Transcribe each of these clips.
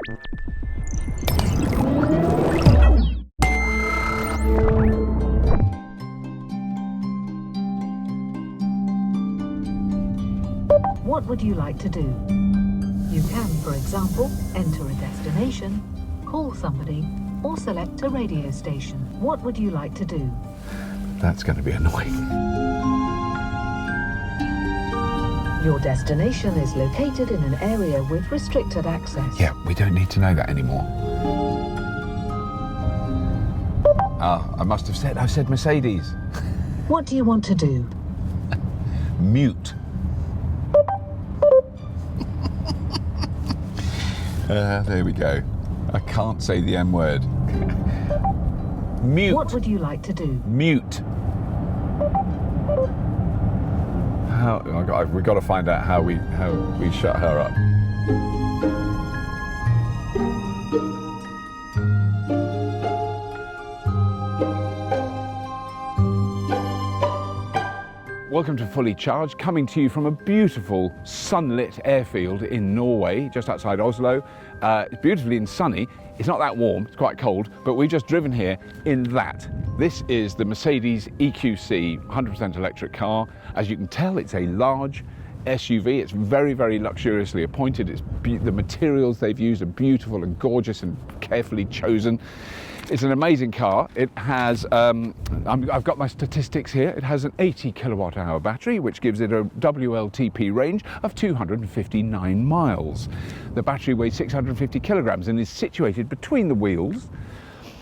What would you like to do? You can, for example, enter a destination, call somebody, or select a radio station. What would you like to do? That's going to be annoying. Your destination is located in an area with restricted access. Yeah, we don't need to know that anymore. Ah, I said Mercedes. What do you want to do? Mute. There we go. I can't say the M word. Mute. What would you like to do? Mute. We've got to find out how we shut her up. Welcome to Fully Charged, coming to you from a beautiful sunlit airfield in Norway, just outside Oslo. It's beautifully and sunny. It's not that warm, it's quite cold, but we've just driven here in that. This is the Mercedes EQC 100% electric car. As you can tell, it's a large SUV. It's very, very luxuriously appointed. The materials they've used are beautiful and gorgeous and carefully chosen. It's an amazing car. It has, I've got my statistics here. It has an 80 kilowatt hour battery, which gives it a WLTP range of 259 miles. The battery weighs 650 kilograms and is situated between the wheels,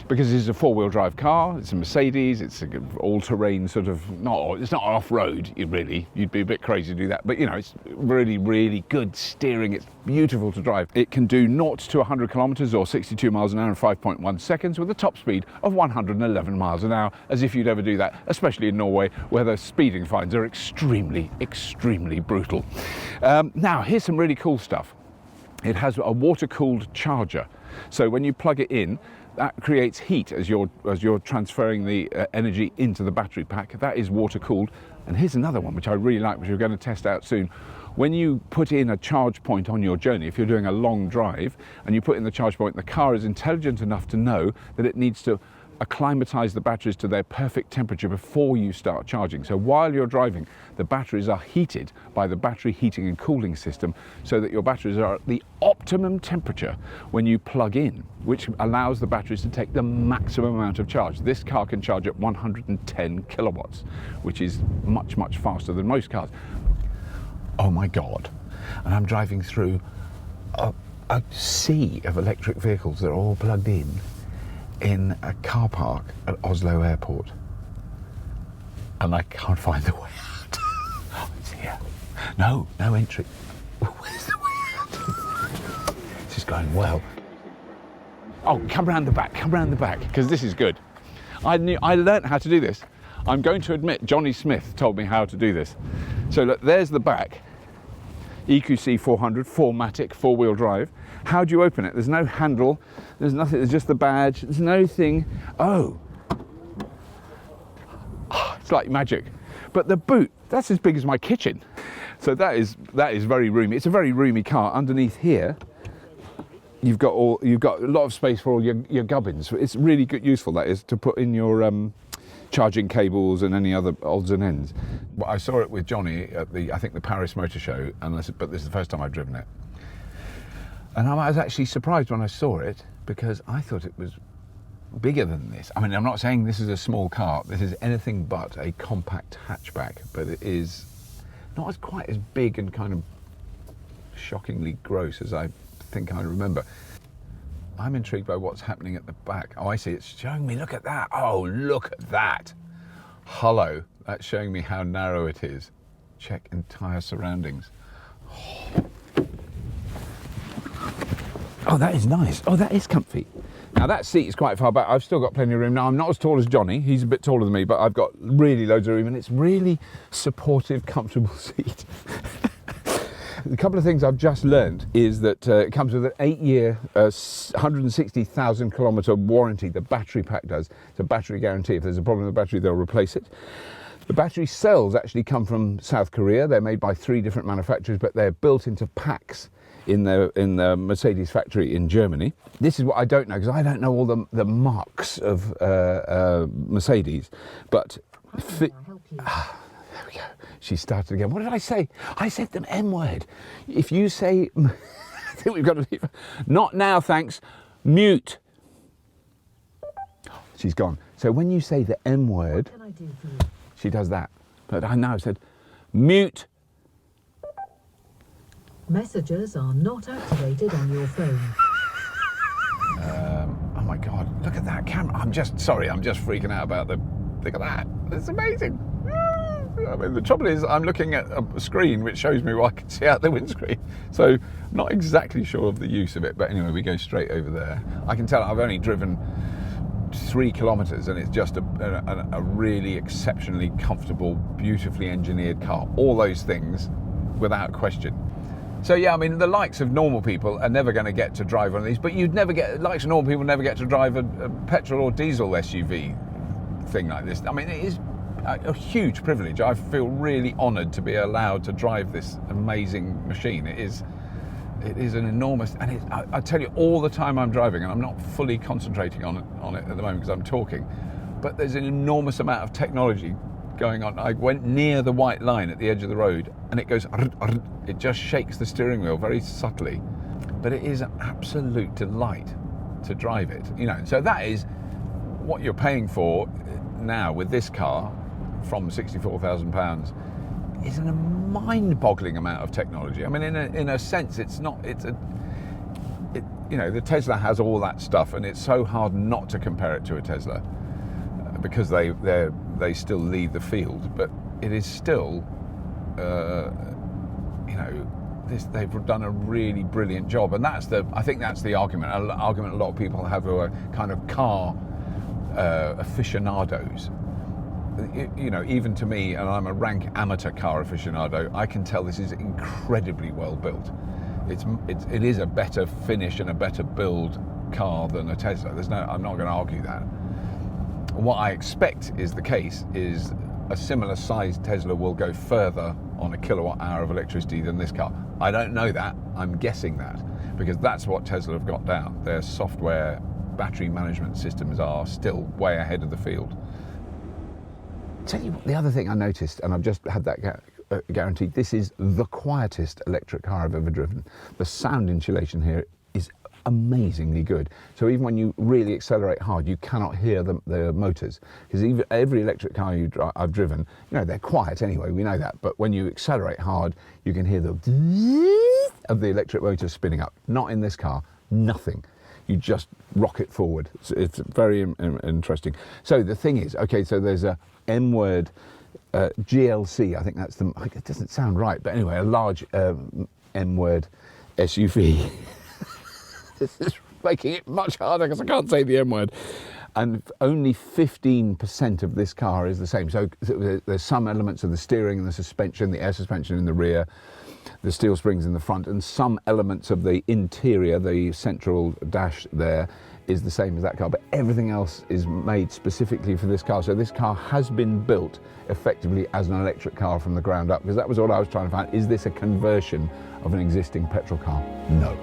because this is a four-wheel drive car. It's a Mercedes. It's an all-terrain sort of, it's not off-road, you'd be a bit crazy to do that, but you know, it's really, really good steering. It's beautiful to drive. It can do 0 to 100 kilometers or 62 miles an hour in 5.1 seconds with a top speed of 111 miles an hour, as if you'd ever do that, especially in Norway, where the speeding fines are extremely, extremely brutal. Now, here's some really cool stuff. It has a water-cooled charger. So when you plug it in, that creates heat as you're transferring the energy into the battery pack. That is water cooled. And here's another one which I really like, which we're going to test out soon. When you put in a charge point on your journey, if you're doing a long drive and you put in the charge point, the car is intelligent enough to know that it needs to acclimatize the batteries to their perfect temperature before you start charging. So while you're driving, the batteries are heated by the battery heating and cooling system so that your batteries are at the optimum temperature when you plug in, which allows the batteries to take the maximum amount of charge. This car can charge at 110 kilowatts, which is much, much faster than most cars. Oh my God. And I'm driving through a sea of electric vehicles that are all plugged in a car park at Oslo Airport, and I can't find the way out. Oh, it's here. No entry. Where's the way out? This is going well. Oh, come round the back, because this is good. I learnt how to do this. I'm going to admit, Johnny Smith told me how to do this. So look, there's the back. EQC 400, 4MATIC, four-wheel drive. How do you open it? There's no handle, there's nothing, there's just the badge, there's no thing. Oh, it's like magic. But the boot, that's as big as my kitchen. So that is very roomy. It's a very roomy car. Underneath here, you've got a lot of space for all your gubbins. It's really good, useful, that is, to put in your charging cables and any other odds and ends. Well, I saw it with Johnny at I think the Paris Motor Show, but this is the first time I've driven it. And I was actually surprised when I saw it, because I thought it was bigger than this. I mean, I'm not saying this is a small car. This is anything but a compact hatchback, but it is not quite as big and kind of shockingly gross as I think I remember. I'm intrigued by what's happening at the back. Oh, I see, it's showing me, look at that. Oh, look at that. Hollow, that's showing me how narrow it is. Check entire surroundings. Oh, that is nice. Oh, that is comfy. Now that seat is quite far back. I've still got plenty of room. Now I'm not as tall as Johnny. He's a bit taller than me, but I've got really loads of room, and it's really supportive, comfortable seat. A couple of things I've just learned is that it comes with an 8-year, 160,000 kilometre warranty. The battery pack does. It's a battery guarantee. If there's a problem with the battery, they'll replace it. The battery cells actually come from South Korea. They're made by 3 different manufacturers, but they're built into packs in the Mercedes factory in Germany. This is what I don't know, because I don't know all the marks of Mercedes. But How can I help you? there we go. She started again. What did I say? I said the M word. If you say, I think we've got to leave. Not now, thanks. Mute. She's gone. So when you say the M word, What can I do for you? she does that. But I now said, mute. Messages are not activated on your phone. Oh my God, look at that camera. I'm just freaking out about look at that. It's amazing. I mean, the trouble is I'm looking at a screen which shows me what I can see out the windscreen. So not exactly sure of the use of it, but anyway, we go straight over there. I can tell I've only driven 3 kilometers and it's just a really exceptionally comfortable, beautifully engineered car. All those things without question. So yeah, I mean, the likes of normal people are never going to get to drive one of these, but likes of normal people never get to drive a petrol or diesel SUV thing like this. I mean, it is a huge privilege. I feel really honoured to be allowed to drive this amazing machine. It is an enormous, and I tell you, all the time I'm driving, and I'm not fully concentrating on it at the moment because I'm talking, but there's an enormous amount of technology going on. I went near the white line at the edge of the road and it goes, it just shakes the steering wheel very subtly, but it is an absolute delight to drive it, you know. So that is what you're paying for now with this car from £64,000 is a mind-boggling amount of technology. I mean, in a sense, you know, the Tesla has all that stuff, and it's so hard not to compare it to a Tesla because they still lead the field, but it is still, you know, they've done a really brilliant job, and I think that's the argument a lot of people have who are kind of car aficionados. You know, even to me, and I'm a rank amateur car aficionado, I can tell this is incredibly well built. It is a better finish and a better build car than a Tesla. I'm not going to argue that. What I expect is the case is a similar sized Tesla will go further on a kilowatt hour of electricity than this car. I don't know that, I'm guessing that, because that's what Tesla have got down. Their software battery management systems are still way ahead of the field. Tell you what, the other thing I noticed, and I've just had that guaranteed, this is the quietest electric car I've ever driven. The sound insulation here is amazingly good. So even when you really accelerate hard, you cannot hear the motors, because every electric car I've driven, you know, they're quiet anyway, we know that, but when you accelerate hard, you can hear the of the electric motor spinning up. Not in this car, nothing. You just rocket forward. It's very interesting. So the thing is, okay, so there's a M-word GLC, I think that's it doesn't sound right, but anyway, a large M-word SUV. This is making it much harder because I can't say the M word. And only 15% of this car is the same. So there's some elements of the steering and the suspension, the air suspension in the rear, the steel springs in the front, and some elements of the interior, the central dash there, is the same as that car. But everything else is made specifically for this car. So this car has been built effectively as an electric car from the ground up, because that was all I was trying to find. Is this a conversion of an existing petrol car? No.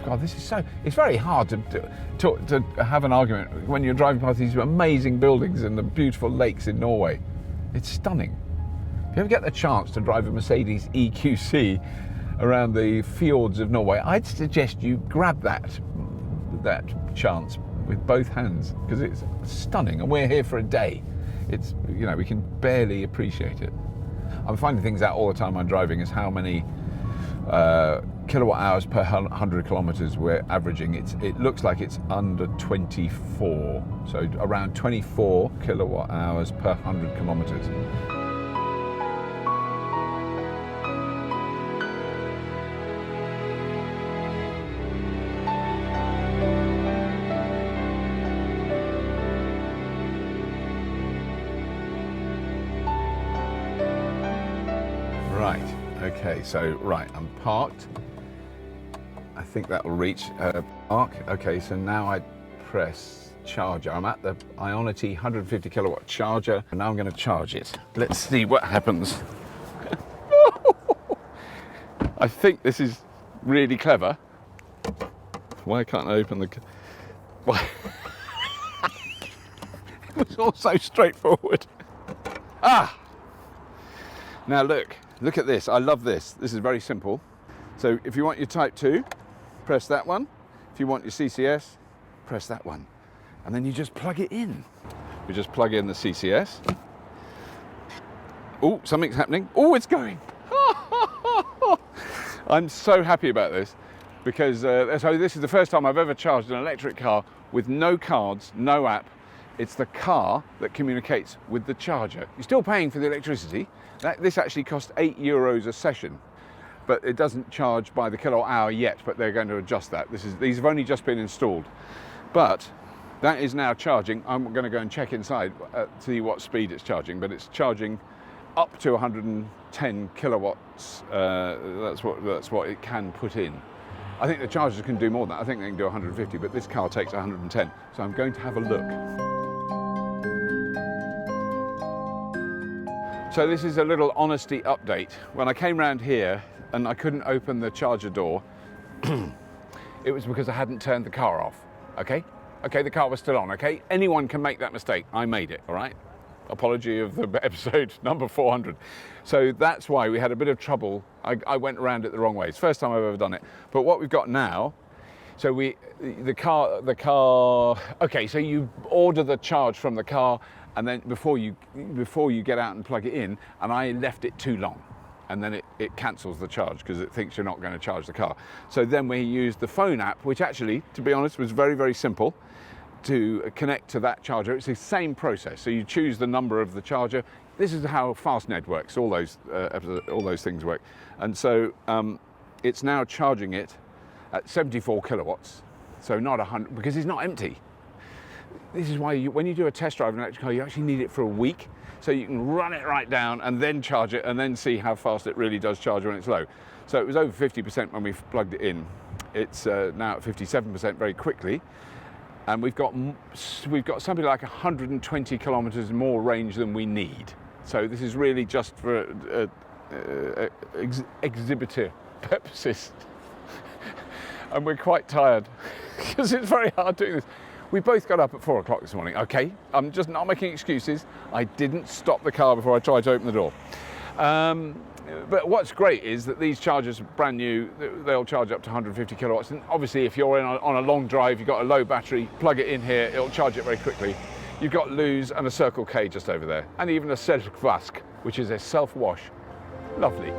God, it's very hard to have an argument when you're driving past these amazing buildings and the beautiful lakes in Norway. It's stunning. If you ever get the chance to drive a Mercedes EQC around the fjords of Norway, I'd suggest you grab that chance with both hands, because it's stunning, and we're here for a day. It's, you know, we can barely appreciate it. I'm finding things out all the time I'm driving, is how many kilowatt hours per 100 kilometers we're averaging. It looks like it's under 24, so around 24 kilowatt hours per 100 kilometers. Right, okay, so right, I'm parked. think that will reach mark. Okay, so now I press charger. I'm at the Ionity 150 kilowatt charger, and now I'm going to charge it. Let's see what happens. I think this is really clever. Why can't I open the... Why? It was all so straightforward. Ah! Now look at this. I love this. This is very simple. So if you want your Type 2, press that one. If you want your CCS, press that one. And then you just plug it in. We just plug in the CCS. Oh, something's happening. Oh, it's going. I'm so happy about this because so this is the first time I've ever charged an electric car with no cards, no app. It's the car that communicates with the charger. You're still paying for the electricity. This actually costs €8 a session, but it doesn't charge by the kilowatt hour yet, but they're going to adjust that. These have only just been installed. But that is now charging. I'm going to go and check inside to see what speed it's charging, but it's charging up to 110 kilowatts. That's what it can put in. I think the chargers can do more than that. I think they can do 150, but this car takes 110. So I'm going to have a look. So this is a little honesty update. When I came round here and I couldn't open the charger door, it was because I hadn't turned the car off, okay? Okay, the car was still on, okay? Anyone can make that mistake. I made it, all right? Apology of the episode number 400. So that's why we had a bit of trouble. I went around it the wrong way. It's the first time I've ever done it. But what we've got now, so the car, okay, so you order the charge from the car, and then before you get out and plug it in, and I left it too long, and then it cancels the charge because it thinks you're not going to charge the car. So then we used the phone app, which actually, to be honest, was very, very simple to connect to that charger. It's the same process. So you choose the number of the charger. This is how FastNed works. All those things work. And so it's now charging it at 74 kilowatts. So not 100, because it's not empty. This is why when you do a test drive of an electric car, you actually need it for a week. So you can run it right down and then charge it and then see how fast it really does charge when it's low. So it was over 50% when we plugged it in. It's now at 57% very quickly. And we've got something like 120 kilometers more range than we need. So this is really just for exhibitor purposes. And we're quite tired because it's very hard doing this. We both got up at 4 o'clock this morning, okay? I'm just not making excuses. I didn't stop the car before I tried to open the door. But what's great is that these chargers are brand new. They'll charge up to 150 kilowatts. And obviously, if you're on a long drive, you've got a low battery, plug it in here, it'll charge it very quickly. You've got Luz and a Circle K just over there, and even a Self-Vask, which is a self-wash. Lovely.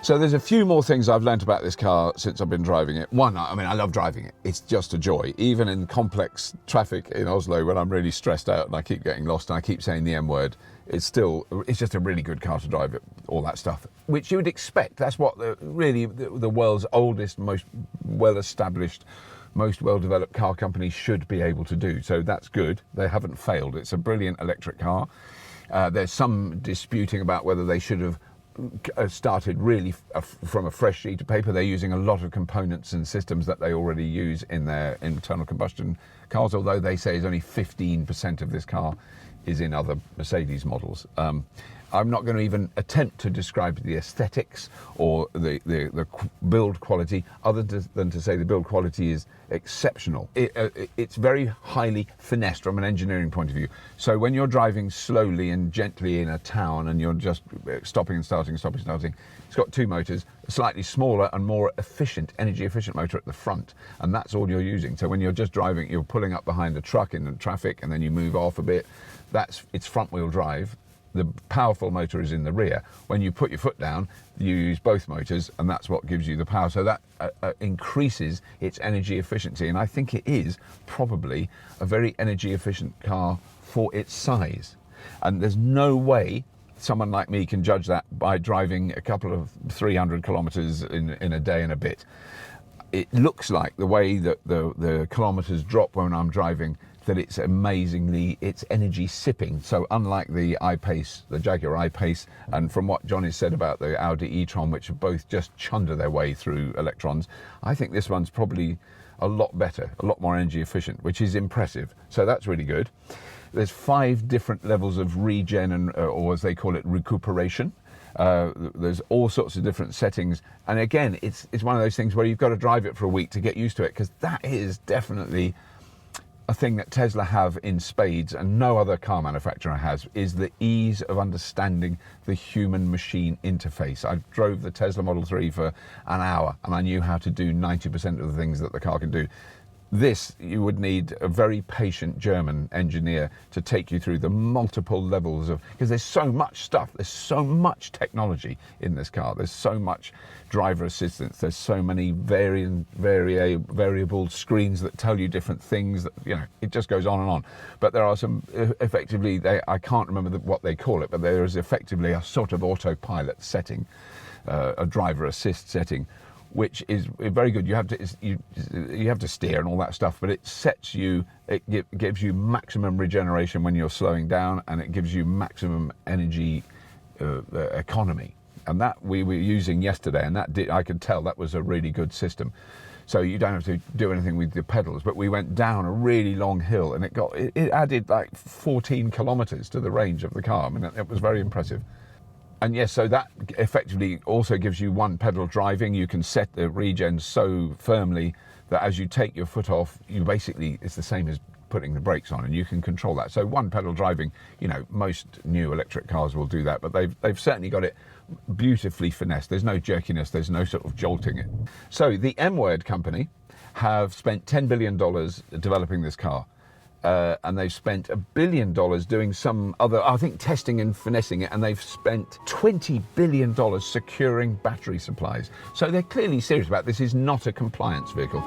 So there's a few more things I've learnt about this car since I've been driving it. One, I mean, I love driving it. It's just a joy. Even in complex traffic in Oslo, when I'm really stressed out and I keep getting lost and I keep saying the M word, it's just a really good car to drive it, all that stuff, which you would expect. That's what the world's oldest, most well-established, most well-developed car company should be able to do. So that's good. They haven't failed. It's a brilliant electric car. There's some disputing about whether they should have started really from a fresh sheet of paper. They're using a lot of components and systems that they already use in their internal combustion cars, although they say it's only 15% of this car is in other Mercedes models. I'm not going to even attempt to describe the aesthetics or the build quality, other than to say the build quality is exceptional. It's very highly finessed from an engineering point of view. So when you're driving slowly and gently in a town and you're just stopping and starting, it's got two motors, a slightly smaller and more efficient, energy efficient motor at the front, and that's all you're using. So when you're just driving, you're pulling up behind a truck in the traffic and then you move off a bit, it's front wheel drive. The powerful motor is in the rear. When you put your foot down, you use both motors, and that's what gives you the power. So that increases its energy efficiency, and I think it is probably a very energy efficient car for its size. And there's no way someone like me can judge that by driving a couple of 300 kilometers in a day and a bit. It looks like the way that the kilometers drop when I'm driving, that it's energy sipping. So unlike the I-Pace, the Jaguar I-Pace, and from what Johnny said about the Audi e-tron, which have both just chunder their way through electrons, I think this one's probably a lot better, a lot more energy efficient, which is impressive. So that's really good. There's 5 different levels of regen and, or as they call it, recuperation. There's all sorts of different settings, and again, it's one of those things where you've got to drive it for a week to get used to it, because that is definitely a thing that Tesla have in spades and no other car manufacturer has, is the ease of understanding the human-machine interface. I drove the Tesla Model 3 for an hour and I knew how to do 90% of the things that the car can do. This, you would need a very patient German engineer to take you through the multiple levels of, because there's so much stuff, there's so much technology in this car, there's so much driver assistance, there's so many variable screens that tell you different things, that, you know, it just goes on and on. But there are some, effectively, I can't remember what they call it, but there is effectively a sort of autopilot setting, a driver assist setting, which is very good. You have to steer and all that stuff, but it sets you, it gives you maximum regeneration when you're slowing down, and it gives you maximum energy economy. And that we were using yesterday, and I could tell that was a really good system. So you don't have to do anything with the pedals, but we went down a really long hill, and it added like 14 kilometers to the range of the car. I mean, it was very impressive. And yes, so that effectively also gives you one pedal driving. You can set the regen so firmly that as you take your foot off, it's the same as putting the brakes on, and you can control that. So one pedal driving, you know, most new electric cars will do that, but they've certainly got it beautifully finessed. There's no jerkiness, there's no sort of jolting it. So the M-Word company have spent $10 billion developing this car. And they've spent $1 billion doing some other, I think, testing and finessing it, and they've spent $20 billion securing battery supplies. So they're clearly serious about this. Is not a compliance vehicle.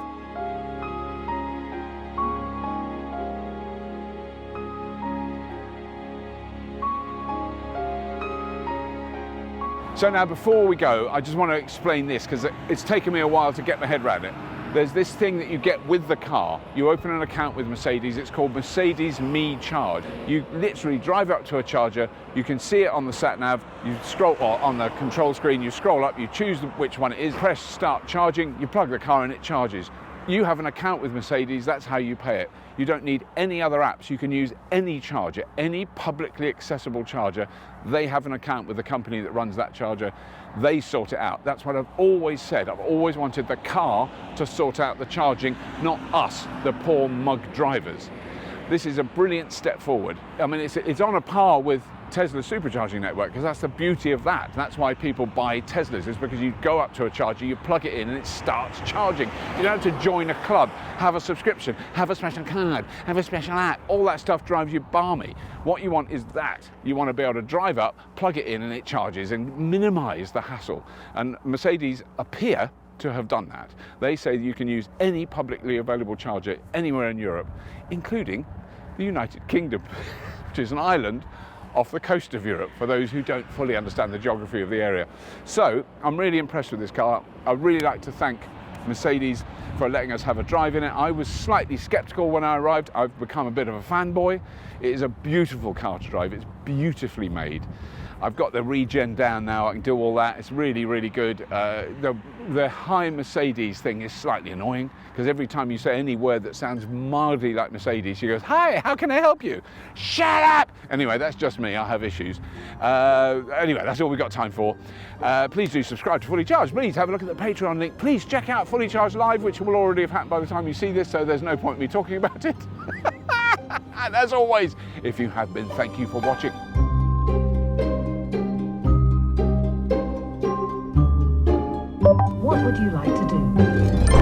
So now, before we go, I just want to explain this, because it's taken me a while to get my head around it. There's this thing that you get with the car. You open an account with Mercedes. It's called Mercedes Me Charge. You literally drive up to a charger. You can see it on the sat nav. You scroll, or on the control screen, you scroll up, you choose which one it is, press start charging, you plug the car and it charges. You have an account with Mercedes, that's how you pay it. You don't need any other apps. You can use any charger, any publicly accessible charger. They have an account with the company that runs that charger. They sort it out. That's what I've always said. I've always wanted the car to sort out the charging, not us, the poor mug drivers. This is a brilliant step forward. I mean, it's on a par with Tesla's supercharging network, because that's the beauty of that. That's why people buy Teslas, is because you go up to a charger, you plug it in, and it starts charging. You don't have to join a club, have a subscription, have a special card, have a special app. All that stuff drives you balmy. What you want is that. You want to be able to drive up, plug it in, and it charges, and minimize the hassle. And Mercedes appear to have done that. They say that you can use any publicly available charger anywhere in Europe, including the United Kingdom, which is an island off the coast of Europe, for those who don't fully understand the geography of the area. So I'm really impressed with this car. I'd really like to thank Mercedes for letting us have a drive in it. I was slightly skeptical when I arrived. I've become a bit of a fanboy. It is a beautiful car to drive. It's beautifully made. I've got the regen down now. I can do all that. It's really, really good. The high Mercedes thing is slightly annoying, because every time you say any word that sounds mildly like Mercedes, she goes, "Hi, how can I help you?" Shut up! Anyway, that's just me. I have issues. Anyway, that's all we've got time for. Please do subscribe to Fully Charged. Please have a look at the Patreon link. Please check out Fully Charged Live, which will already have happened by the time you see this, so there's no point in me talking about it. And as always, if you have been, thank you for watching. What would you like to do?